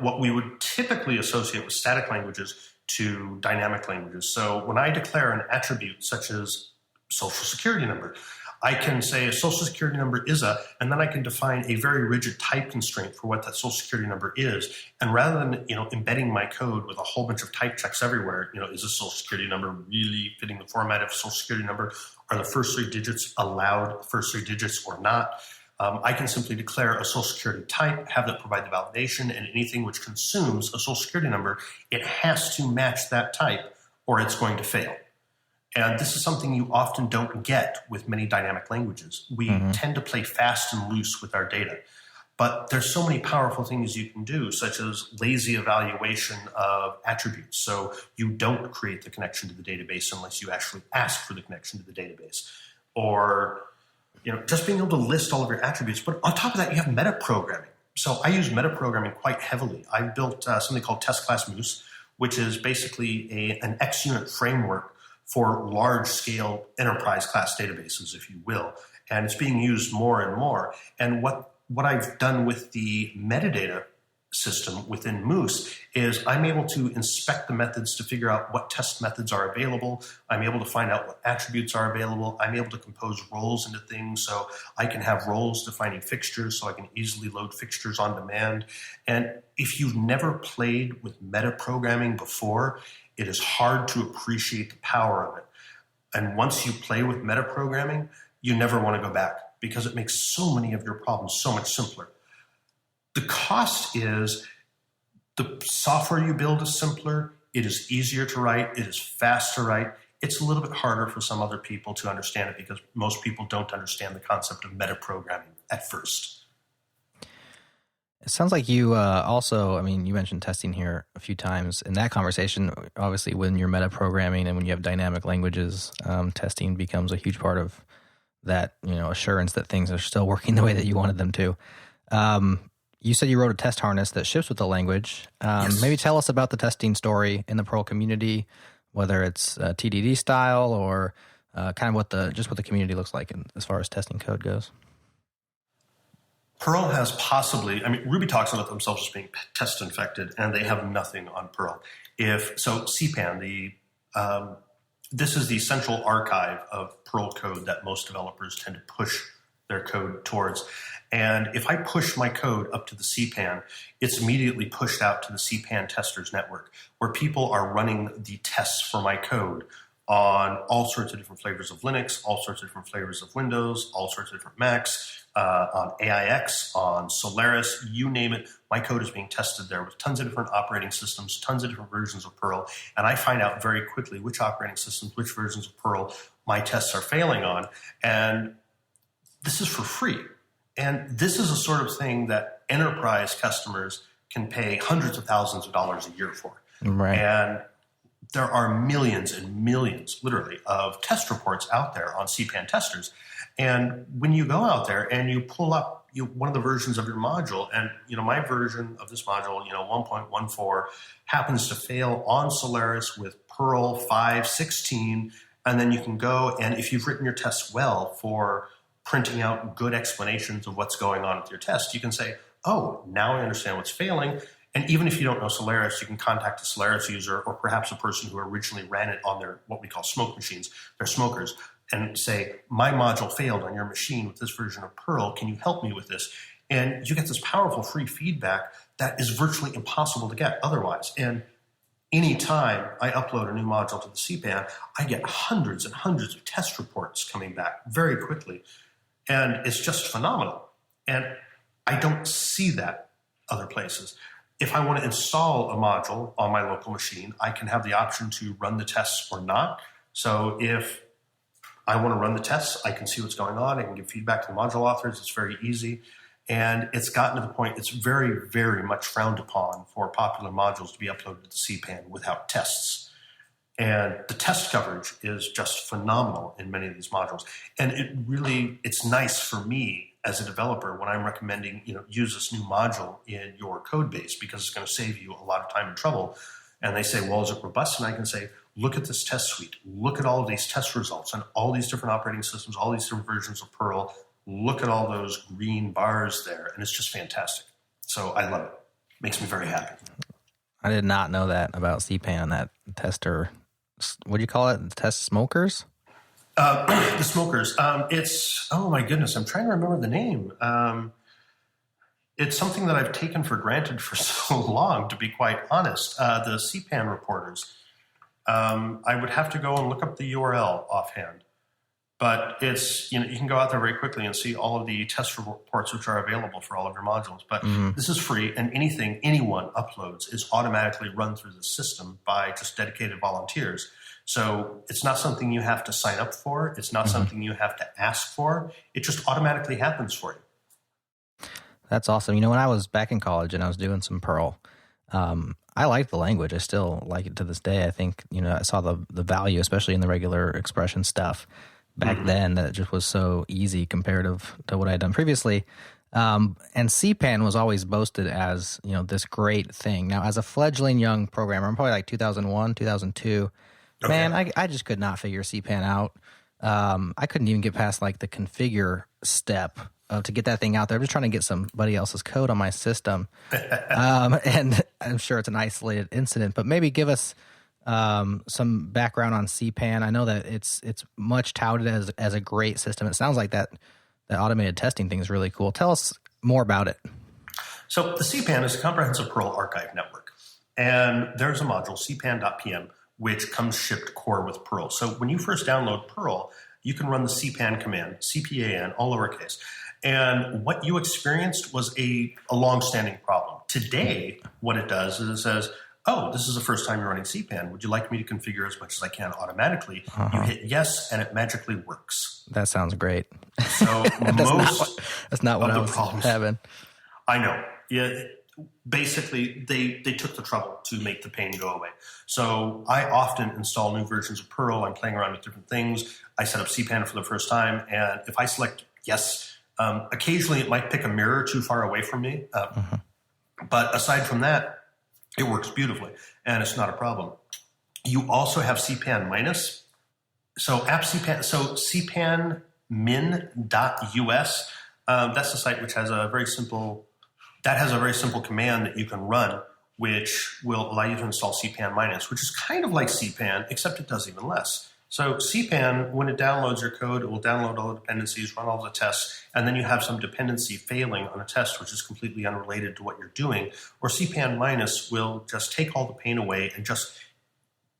Speaker 2: what we would typically associate with static languages to dynamic languages. So when I declare an attribute such as social security number, I can say a social security number is and then I can define a very rigid type constraint for what that social security number is. And rather than, embedding my code with a whole bunch of type checks everywhere, is a social security number really fitting the format of social security number, Are the first 3 digits allowed, first 3 digits or not? I can simply declare a social security type, have that provide the validation, and anything which consumes a social security number, it has to match that type or it's going to fail. And this is something you often don't get with many dynamic languages. We tend to play fast and loose with our data. But there's so many powerful things you can do, such as lazy evaluation of attributes. So you don't create the connection to the database unless you actually ask for the connection to the database. Or just being able to list all of your attributes. But on top of that, you have metaprogramming. So I use metaprogramming quite heavily. I built something called Test Class Moose, which is basically an XUnit framework for large-scale enterprise-class databases, if you will. And it's being used more and more. And what I've done with the metadata system within Moose is I'm able to inspect the methods to figure out what test methods are available. I'm able to find out what attributes are available. I'm able to compose roles into things, so I can have roles defining fixtures, so I can easily load fixtures on demand. And if you've never played with metaprogramming before, it is hard to appreciate the power of it. And once you play with metaprogramming, you never want to go back because it makes so many of your problems so much simpler. The cost is the software you build is simpler, it is easier to write, it is fast to write. It's a little bit harder for some other people to understand it because most people don't understand the concept of metaprogramming at first.
Speaker 3: It sounds like you also, you mentioned testing here a few times. In that conversation, obviously when you're metaprogramming and when you have dynamic languages, testing becomes a huge part of that, assurance that things are still working the way that you wanted them to. You said you wrote a test harness that ships with the language.
Speaker 2: Yes.
Speaker 3: Maybe tell us about the testing story in the Perl community, whether it's TDD style or kind of what the community looks like as far as testing code goes.
Speaker 2: Perl has Ruby talks about themselves as being test infected, and they have nothing on Perl. CPAN, this is the central archive of Perl code that most developers tend to push their code towards. And if I push my code up to the CPAN, it's immediately pushed out to the CPAN testers network, where people are running the tests for my code on all sorts of different flavors of Linux, all sorts of different flavors of Windows, all sorts of different Macs, on AIX, on Solaris, you name it. My code is being tested there with tons of different operating systems, tons of different versions of Perl, and I find out very quickly which operating systems, which versions of Perl my tests are failing on, and this is for free. And this is a sort of thing that enterprise customers can pay hundreds of thousands of dollars a year for.
Speaker 3: Right.
Speaker 2: And there are millions and millions, literally, of test reports out there on CPAN testers. And when you go out there and you pull up one of the versions of your module, and my version of this module, 1.14, happens to fail on Solaris with Perl 5.16, and then you can go and if you've written your tests well for printing out good explanations of what's going on with your test, you can say, oh, now I understand what's failing. And even if you don't know Solaris, you can contact a Solaris user or perhaps a person who originally ran it on their what we call smoke machines, their smokers, and say, my module failed on your machine with this version of Perl. Can you help me with this? And you get this powerful free feedback that is virtually impossible to get otherwise. And anytime I upload a new module to the CPAN, I get hundreds and hundreds of test reports coming back very quickly. And it's just phenomenal. And I don't see that other places. If I want to install a module on my local machine, I can have the option to run the tests or not. So if I want to run the tests, I can see what's going on. I can give feedback to the module authors. It's very easy. And it's gotten to the point it's very, very much frowned upon for popular modules to be uploaded to the CPAN without tests. And the test coverage is just phenomenal in many of these modules. And it's nice for me as a developer when I'm recommending, use this new module in your code base because it's going to save you a lot of time and trouble. And they say, well, is it robust? And I can say, look at this test suite. Look at all of these test results on all these different operating systems, all these different versions of Perl. Look at all those green bars there. And it's just fantastic. So I love it. Makes me very happy.
Speaker 3: I did not know that about CPAN, that tester. What do you call it? Test smokers?
Speaker 2: The smokers. Oh my goodness, I'm trying to remember the name. It's something that I've taken for granted for so long, to be quite honest. The CPAN reporters. I would have to go and look up the URL offhand. But it's, you can go out there very quickly and see all of the test reports which are available for all of your modules. But this is free, and anything anyone uploads is automatically run through the system by just dedicated volunteers. So it's not something you have to sign up for. It's not something you have to ask for. It just automatically happens for you.
Speaker 3: That's awesome. When I was back in college and I was doing some Perl, I liked the language. I still like it to this day. I think, I saw the value, especially in the regular expression stuff back then, that it just was so easy comparative to what I had done previously. And CPAN was always boasted as, this great thing. Now, as a fledgling young programmer, I'm probably like 2001, 2002. Okay. Man, I just could not figure CPAN out. I couldn't even get past like the configure step to get that thing out there. I'm just trying to get somebody else's code on my system. And I'm sure it's an isolated incident, but maybe give us some background on CPAN. I know that it's much touted as a great system. It sounds like that automated testing thing is really cool. Tell us more about it.
Speaker 2: So the CPAN is a comprehensive Perl archive network. And there's a module, cpan.pm, which comes shipped core with Perl. So when you first download Perl, you can run the CPAN command, CPAN, all lowercase. And what you experienced was a long-standing problem. Today, what it does is it says, oh, this is the first time you're running CPAN. Would you like me to configure as much as I can automatically? You hit yes, and it magically works.
Speaker 3: That sounds great.
Speaker 2: So
Speaker 3: that's not what I was having.
Speaker 2: I know. Yeah. Basically, they took the trouble to make the pain go away. So I often install new versions of Perl. I'm playing around with different things. I set up CPAN for the first time, and if I select yes, occasionally it might pick a mirror too far away from me. But aside from that, it works beautifully, and it's not a problem. You also have CPAN minus. So cpanmin.us, that's the site which has a very simple command that you can run, which will allow you to install CPAN minus, which is kind of like CPAN, except it does even less. So CPAN, when it downloads your code, it will download all the dependencies, run all the tests, and then you have some dependency failing on a test which is completely unrelated to what you're doing. Or CPAN minus will just take all the pain away and just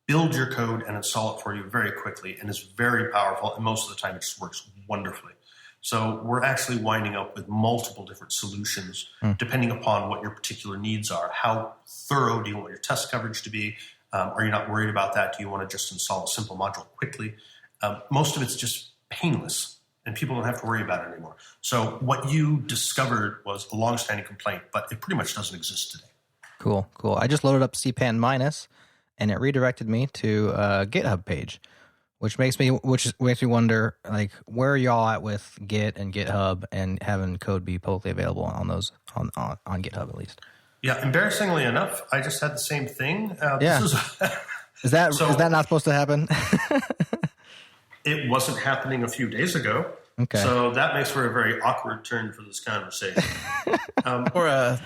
Speaker 2: build your code and install it for you very quickly, and is very powerful, and most of the time it just works wonderfully. So we're actually winding up with multiple different solutions depending upon what your particular needs are. How thorough do you want your test coverage to be? Are you not worried about that? Do you want to just install a simple module quickly? Most of it's just painless, and people don't have to worry about it anymore. So what you discovered was a long-standing complaint, but it pretty much doesn't exist today.
Speaker 3: Cool. I just loaded up CPAN minus, and it redirected me to a GitHub page, which makes me wonder, like, where are y'all at with Git and GitHub and having code be publicly available on those on GitHub at least?
Speaker 2: Yeah, embarrassingly enough, I just had the same thing.
Speaker 3: Is that not supposed to happen?
Speaker 2: It wasn't happening a few days ago.
Speaker 3: Okay.
Speaker 2: So that makes for a very awkward turn for this conversation.
Speaker 1: Or a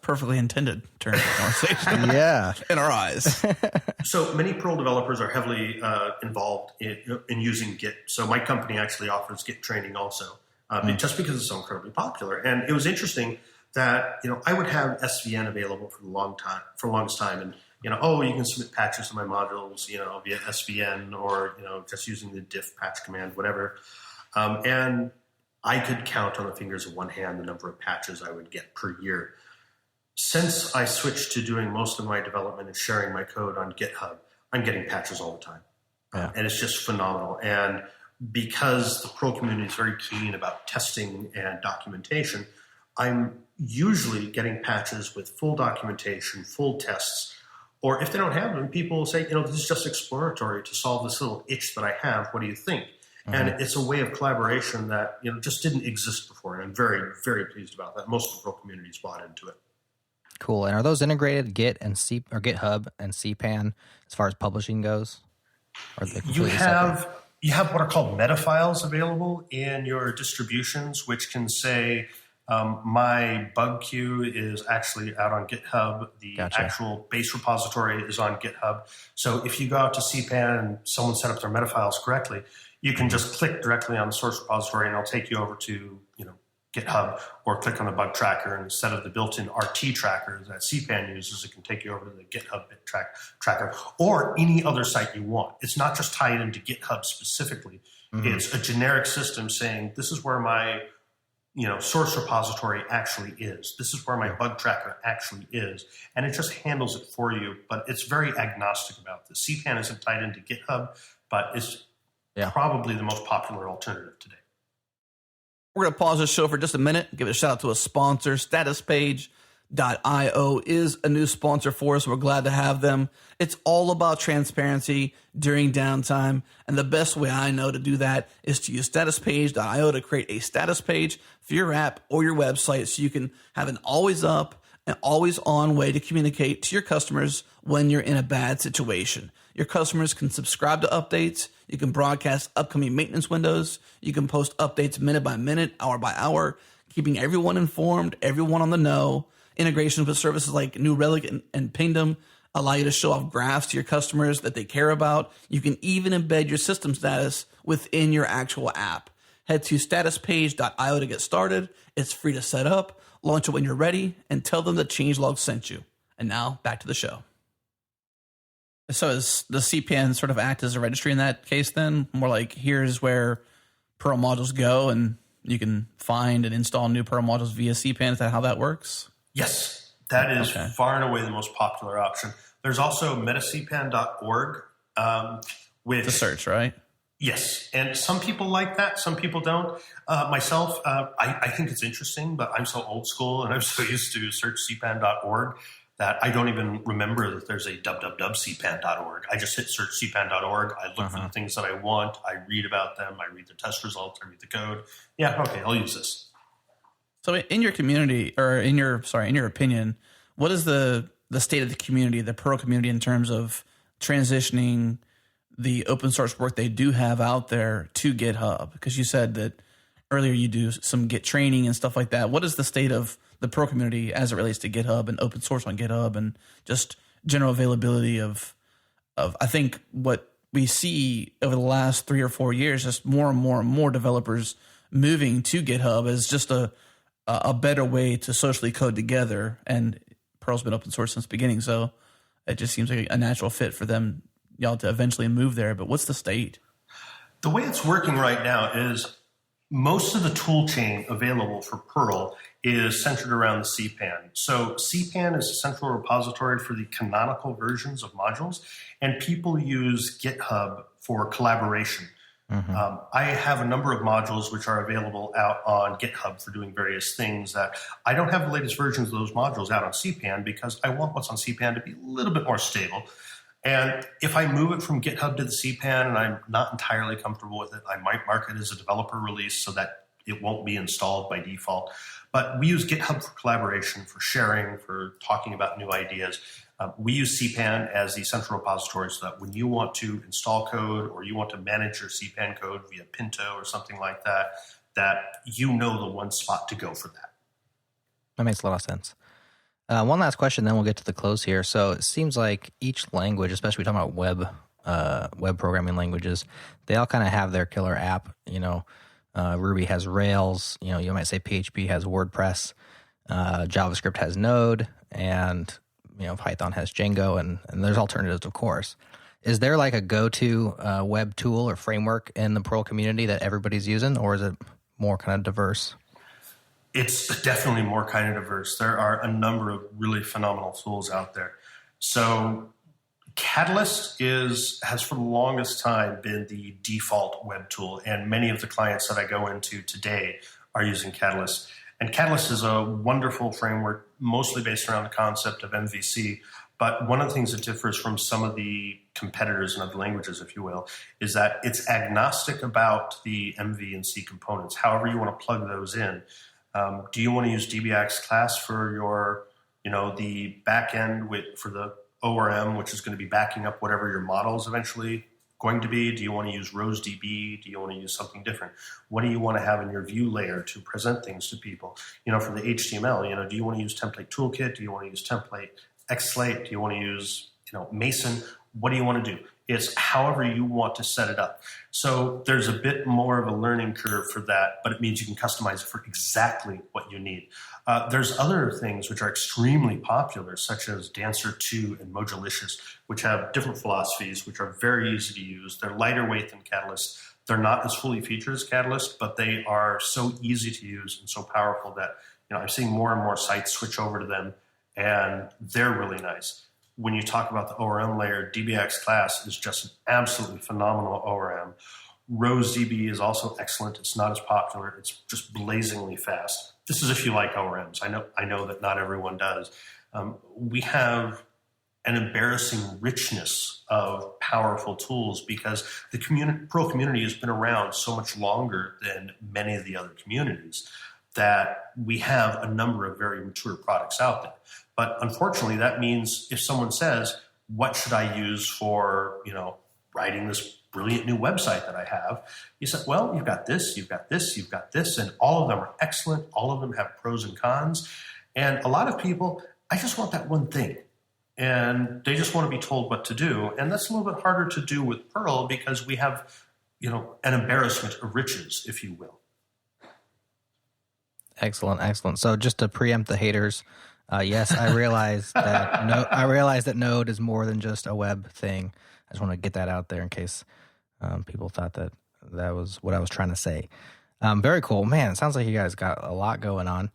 Speaker 1: perfectly intended turn for conversation.
Speaker 3: Yeah.
Speaker 1: In our eyes.
Speaker 2: So many Perl developers are heavily involved in using Git. So my company actually offers Git training also, just because it's so incredibly popular. And it was interesting that, I would have SVN available for the longest time. And, you can submit patches to my modules, via SVN or, just using the diff patch command, whatever. And I could count on the fingers of one hand the number of patches I would get per year. Since I switched to doing most of my development and sharing my code on GitHub, I'm getting patches all the time.
Speaker 3: Yeah.
Speaker 2: And it's just phenomenal. And because the Perl community is very keen about testing and documentation, I'm usually getting patches with full documentation, full tests, or if they don't have them, people will say, this is just exploratory to solve this little itch that I have. What do you think? And it's a way of collaboration that just didn't exist before, and I'm very, very pleased about that. Most of the Perl community's bought into it.
Speaker 3: Cool. And are those integrated Git and GitHub and CPAN as far as publishing goes? Or are they completely separate?
Speaker 2: You have what are called meta files available in your distributions, which can say my bug queue is actually out on GitHub. The actual base repository is on GitHub. So if you go out to CPAN and someone set up their meta files correctly, you can just click directly on the source repository and it'll take you over to, GitHub, or click on the bug tracker, and instead of the built-in RT tracker that CPAN uses, it can take you over to the GitHub tracker or any other site you want. It's not just tied into GitHub specifically. It's a generic system saying, this is where my source repository actually is. This is where my bug tracker actually is. And it just handles it for you. But it's very agnostic about this. CPAN isn't tied into GitHub, but it's probably the most popular alternative today.
Speaker 1: We're going to pause the show for just a minute, give a shout out to a sponsor. StatusPage.io is a new sponsor for us. We're glad to have them. It's all about transparency during downtime. And the best way I know to do that is to use StatusPage.io to create a status page for your app or your website so you can have an always up and always on way to communicate to your customers when you're in a bad situation. Your customers can subscribe to updates. You can broadcast upcoming maintenance windows. You can post updates minute by minute, hour by hour, keeping everyone informed, everyone on the know. Integrations with services like New Relic and Pingdom allow you to show off graphs to your customers that they care about. You can even embed your system status within your actual app. Head to statuspage.io to get started. It's free to set up. Launch it when you're ready and tell them that changelog sent you. And now back to the show. So does the CPAN sort of act as a registry in that case then? More like here's where Perl modules go and you can find and install new Perl modules via CPAN. Is that how that works?
Speaker 2: Yes, that is far and away the most popular option. There's also metacpan.org. Which
Speaker 1: the search, right?
Speaker 2: Yes, and some people like that, some people don't. Myself, I think it's interesting, but I'm so old school and I'm so used to search cpan.org that I don't even remember that there's a www.cpan.org. I just hit search cpan.org. I look for the things that I want. I read about them. I read the test results. I read the code. Yeah, okay, I'll use this.
Speaker 1: So in your community, or in your opinion, what is the state of the community, the Perl community, in terms of transitioning the open source work they do have out there to GitHub? Because you said that earlier you do some Git training and stuff like that. What is the state of the Perl community as it relates to GitHub and open source on GitHub and just general availability of I think what we see over the last 3 or 4 years, just more and more and more developers moving to GitHub as just a better way to socially code together. And Perl's been open source since the beginning, so it just seems like a natural fit for them, y'all, to eventually move there. But what's the state?
Speaker 2: The way it's working right now is most of the tool chain available for Perl is centered around the CPAN. So CPAN is a central repository for the canonical versions of modules, and people use GitHub for collaboration. I have a number of modules which are available out on GitHub for doing various things that I don't have the latest versions of those modules out on CPAN because I want what's on CPAN to be a little bit more stable. And if I move it from GitHub to the CPAN and I'm not entirely comfortable with it, I might mark it as a developer release so that it won't be installed by default. But we use GitHub for collaboration, for sharing, for talking about new ideas. We use CPAN as the central repository so that when you want to install code or you want to manage your CPAN code via Pinto or something like that, that you know the one spot to go for that.
Speaker 3: That makes a lot of sense. One last question, then we'll get to the close here. So it seems like each language, especially talking about web programming languages, they all kind of have their killer app. Ruby has Rails. You might say PHP has WordPress. JavaScript has Node, and Python has Django, and there's alternatives, of course. Is there like a go-to web tool or framework in the Perl community that everybody's using, or is it more kind of diverse?
Speaker 2: It's definitely more kind of diverse. There are a number of really phenomenal tools out there. So Catalyst has for the longest time been the default web tool, and many of the clients that I go into today are using Catalyst. And Catalyst is a wonderful framework, mostly based around the concept of MVC. But one of the things that differs from some of the competitors in other languages, if you will, is that it's agnostic about the MV and C components, however you want to plug those in. Do you want to use DBX class for your, the back end for the ORM, which is going to be backing up whatever your model is eventually going to be? Do you want to use RoseDB? Do you want to use something different? What do you want to have in your view layer to present things to people? For the HTML, do you want to use Template Toolkit? Do you want to use Template Xslate? Do you want to use, Mason? What do you want to do? It's however you want to set it up. So there's a bit more of a learning curve for that, but it means you can customize it for exactly what you need. There's other things which are extremely popular, such as Dancer 2 and Modulicious, which have different philosophies, which are very easy to use. They're lighter weight than Catalyst. They're not as fully featured as Catalyst, but they are so easy to use and so powerful that I'm seeing more and more sites switch over to them, and they're really nice. When you talk about the ORM layer, DBX class is just an absolutely phenomenal ORM. RoseDB is also excellent. It's not as popular. It's just blazingly fast. This is if you like ORMs. I know that not everyone does. We have an embarrassing richness of powerful tools because the Perl community has been around so much longer than many of the other communities that we have a number of very mature products out there. But unfortunately, that means if someone says, what should I use for, writing this brilliant new website that I have? You said, well, you've got this, you've got this, you've got this, and all of them are excellent. All of them have pros and cons. And a lot of people, I just want that one thing. And they just want to be told what to do. And that's a little bit harder to do with Perl because we have, an embarrassment of riches, if you will.
Speaker 3: Excellent. So just to preempt the haters, yes, I realize that Node is more than just a web thing. I just want to get that out there in case people thought that was what I was trying to say. Very cool, man. It sounds like you guys got a lot going on.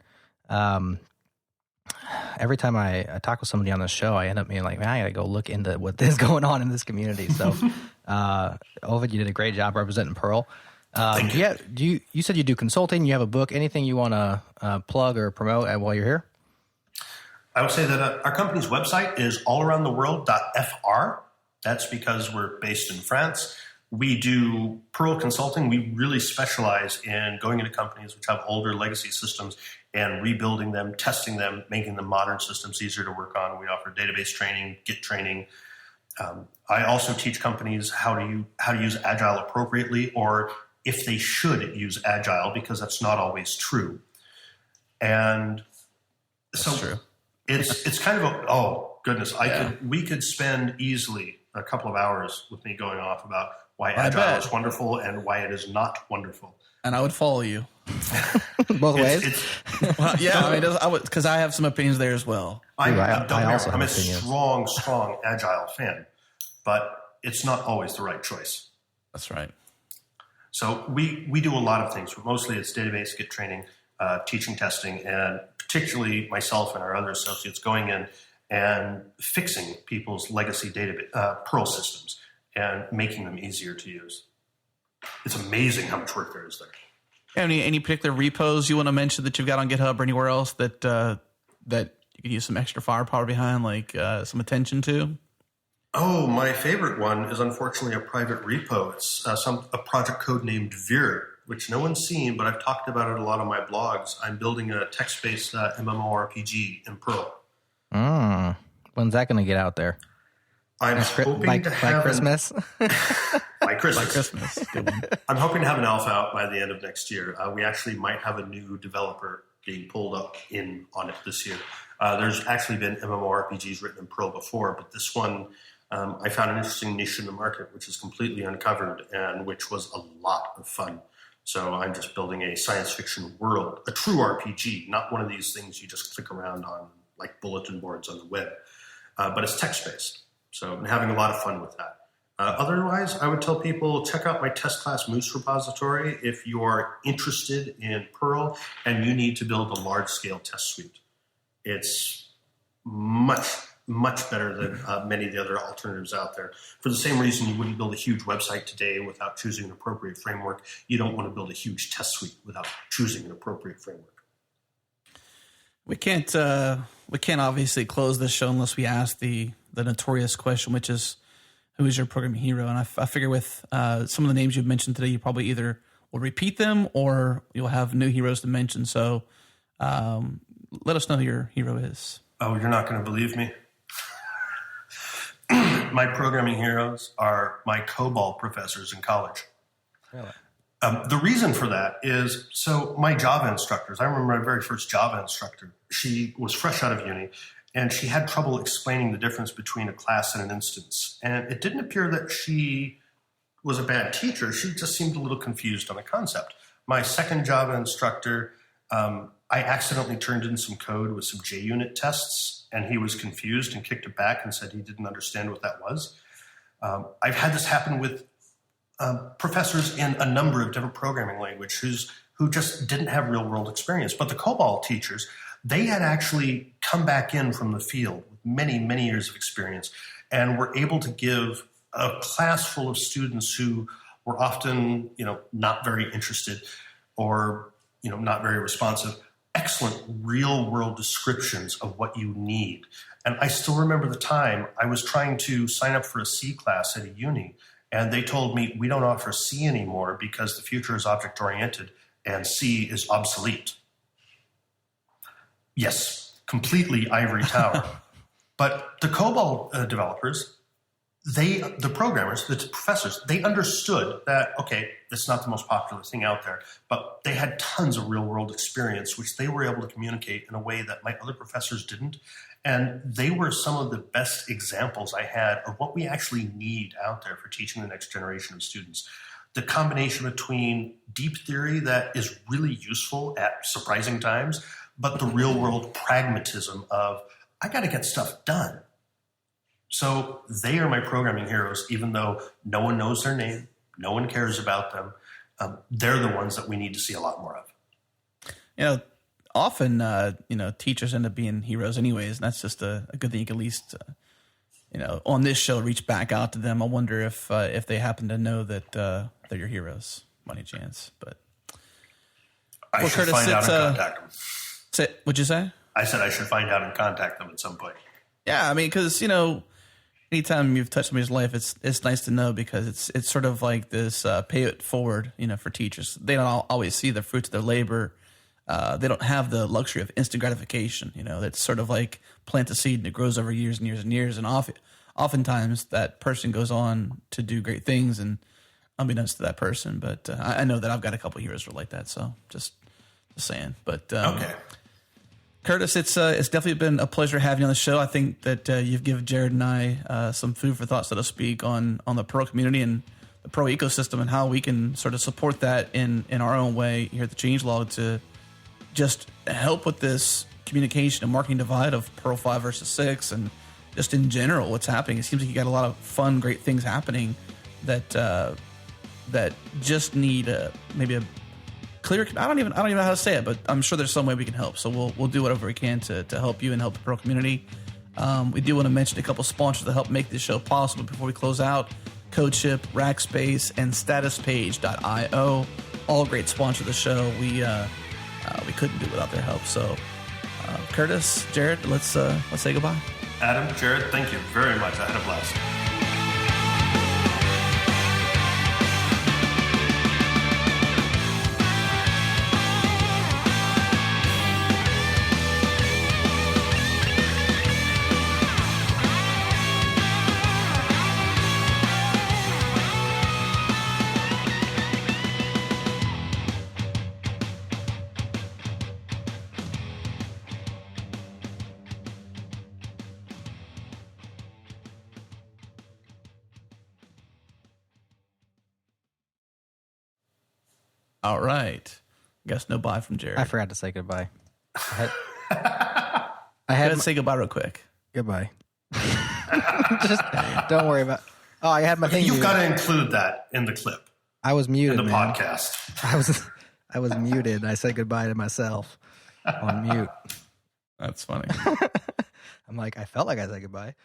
Speaker 3: Every time I talk with somebody on the show, I end up being like, man, I got to go look into what is going on in this community. So, Ovid, you did a great job representing Perl.
Speaker 2: Thank you.
Speaker 3: You said you do consulting. You have a book. Anything you want to plug or promote while you're here?
Speaker 2: I would say that our company's website is allaroundtheworld.fr. That's because we're based in France. We do Perl consulting. We really specialize in going into companies which have older legacy systems and rebuilding them, testing them, making the modern systems easier to work on. We offer database training, Git training. I also teach companies how to use Agile appropriately, or if they should use Agile, because that's not always true. And so
Speaker 1: that's true.
Speaker 2: It's kind of we could spend easily a couple of hours with me going off about why Agile is wonderful and why it is not wonderful.
Speaker 1: And I would follow you.
Speaker 3: Both ways?
Speaker 1: Well, yeah, because I have some opinions there as well.
Speaker 2: I'm a strong Agile fan, but it's not always the right choice.
Speaker 1: That's right.
Speaker 2: So we do a lot of things, but mostly it's database, Git training, teaching, testing, and particularly myself and our other associates going in and fixing people's legacy database Perl systems and making them easier to use. It's amazing how much work there is there.
Speaker 1: Any particular repos you want to mention that you've got on GitHub or anywhere else that you could use some extra firepower behind, like some attention to?
Speaker 2: Oh, my favorite one is unfortunately a private repo. It's a project code named Vir, which no one's seen, but I've talked about it a lot on my blogs. I'm building a text-based MMORPG in Perl.
Speaker 3: When's that going to get out there?
Speaker 2: I'm hoping to have
Speaker 3: Christmas.
Speaker 2: By Christmas.
Speaker 1: By Christmas. Good one.
Speaker 2: I'm hoping to have an alpha out by the end of next year. We actually might have a new developer being pulled up on it this year. There's actually been MMORPGs written in Perl before, but this one, I found an interesting niche in the market, which is completely uncovered and which was a lot of fun. So I'm just building a science fiction world, a true RPG, not one of these things you just click around on like bulletin boards on the web, but it's text-based. So I'm having a lot of fun with that. Otherwise, I would tell people, check out my test class Moose repository if you are interested in Perl and you need to build a large-scale test suite. It's much, much better than many of the other alternatives out there. For the same reason you wouldn't build a huge website today without choosing an appropriate framework, you don't want to build a huge test suite without choosing an appropriate framework.
Speaker 1: We can't obviously close this show unless we ask the notorious question, which is, who is your programming hero? And I figure with some of the names you've mentioned today, you probably either will repeat them or you'll have new heroes to mention. So let us know who your hero is.
Speaker 2: Oh, you're not going to believe me? My programming heroes are my COBOL professors in college.
Speaker 3: Really?
Speaker 2: The reason for that is, so my Java instructors, I remember my very first Java instructor, she was fresh out of uni, and she had trouble explaining the difference between a class and an instance. And it didn't appear that she was a bad teacher. She just seemed a little confused on the concept. My second Java instructor, I accidentally turned in some code with some JUnit tests, and he was confused and kicked it back and said he didn't understand what that was. I've had this happen with professors in a number of different programming languages who just didn't have real world experience. But the COBOL teachers, they had actually come back in from the field with many, many years of experience and were able to give a class full of students who were often, not very interested or, not very responsive, excellent real world descriptions of what you need. And I still remember the time I was trying to sign up for a C class at a uni, and they told me, we don't offer C anymore because the future is object oriented and C is obsolete. Yes, completely ivory tower. But the COBOL developers, the programmers, the professors, they understood that, okay, it's not the most popular thing out there, but they had tons of real world experience, which they were able to communicate in a way that my other professors didn't. And they were some of the best examples I had of what we actually need out there for teaching the next generation of students. The combination between deep theory that is really useful at surprising times, but the real world pragmatism of, I got to get stuff done. So they are my programming heroes, even though no one knows their name, no one cares about them. They're the ones that we need to see a lot more of.
Speaker 1: Often, teachers end up being heroes anyways, and that's just a good thing. You can at least, on this show, reach back out to them. I wonder if they happen to know that they're your heroes, by any chance. But
Speaker 2: I should find out and contact them.
Speaker 1: What'd you say?
Speaker 2: I said I should find out and contact them at some point.
Speaker 1: Yeah, I mean, because anytime you've touched somebody's life, it's nice to know, because it's sort of like this pay it forward, for teachers. They don't always see the fruits of their labor. They don't have the luxury of instant gratification. That's sort of like plant a seed and it grows over years and years and years. And oftentimes that person goes on to do great things, and unbeknownst to that person. But I know that I've got a couple of heroes who are like that. So just saying. But
Speaker 2: okay.
Speaker 1: Curtis, it's definitely been a pleasure having you on the show. I think that you've given Jerod and I some food for thought, so to speak, on the Perl community and the Perl ecosystem, and how we can sort of support that in our own way here at the Changelog to just help with this communication and marketing divide of Perl 5 versus 6, and just in general what's happening. It seems like you got a lot of fun, great things happening that just need maybe a clear. I don't even know how to say it, but I'm sure there's some way we can help. So we'll do whatever we can to help you and help the Perl community. We do want to mention a couple sponsors to help make this show possible before we close out: CodeShip, Rackspace, and StatusPage.io. All great sponsors of the show. We couldn't do it without their help. So, Curtis, Jerod, let's say goodbye.
Speaker 2: Adam, Jerod, thank you very much. I had a blast.
Speaker 1: All right. Guess no bye from Jerod.
Speaker 3: I forgot to say goodbye. I
Speaker 1: had to say goodbye real quick.
Speaker 3: Goodbye. Just don't worry about. Oh, I had my thing.
Speaker 2: You've got to include that in the clip.
Speaker 3: I was muted
Speaker 2: in the
Speaker 3: man.
Speaker 2: podcast.
Speaker 3: I was muted. I said goodbye to myself on mute.
Speaker 1: That's funny.
Speaker 3: I'm like, I felt like I said goodbye.